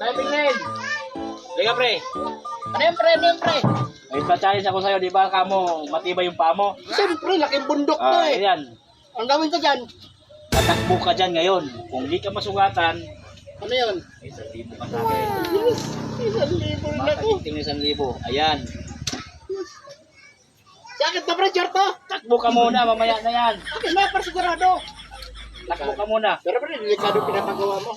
Diving line. Liga pre. Ano yan, pre? Ano yan, pre? May pa-challenge ako sa'yo, di ba kamo matibay yung paa mo? Siyempre, laking bundok to eh. Ayan. Ang gawin ko dyan, Tatakbo ka dyan ngayon. Kung di ka masugatan, ano yun? 1,000 ka sa akin. Yes, 1,000 na ako. Makagiting 1,000. Ayan. Sakit na, pre, Jorto. Takbo ka muna, mamaya na yan. Akin na, para sigurado. Takbo ka muna. Pero pre, delikado pinapagawa mo.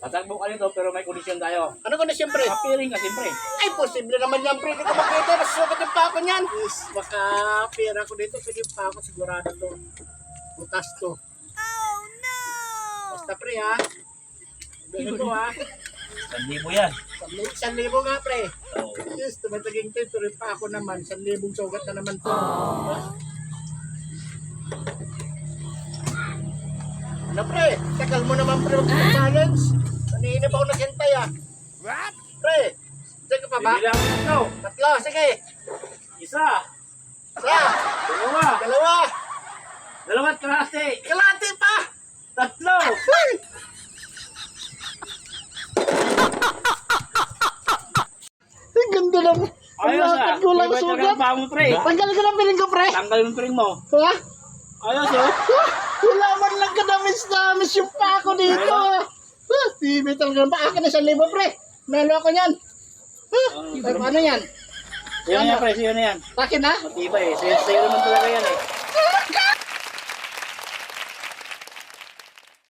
Tatakbo ka nito pero may kondisyon tayo. Ano ko na siyempre? Kapiring ka siyempre. Ay, posible naman yan, pre. Hindi ko makita. Nasusukat yung pako niyan. Yes, makapira ko dito. Pwede yung pako, sigurado to. Butas to. Oh, no! Basta, pre, ha? Sabihin ko, ha? 1,000 yan. 1,000 nga, pre. Oh. Yes, tumataging to. Pero yung pako naman, 1,000 sugat na naman to. Ano, pre? Takal mo naman, pre. Mag-balance. Kanina pa ako naghintay, ah. What? Pre, sige ka pa ba? Bibilang mo tatlo. Tatlo, sige. Isa. Isa. Dalawa. Dalawa. Dalawat kalahati. Kalahati pa. Tatlo. Ang ganda lang. Ayos ah. Ko lang Ibay sugat. talaga ang paa mo pre. Tanggal ko ng piling ko, pre. Tanggal yung piring mo. Ha? Ayos oh. Wala man lang kadamis-damis yung pako dito. Tibi talaga. Baka na 1,000, pre. Nalo ako yan. Ay, paano yan? Sino na yan pre? Sino na yan? Akin na? Matibay eh. Sa'yo naman talaga yan eh.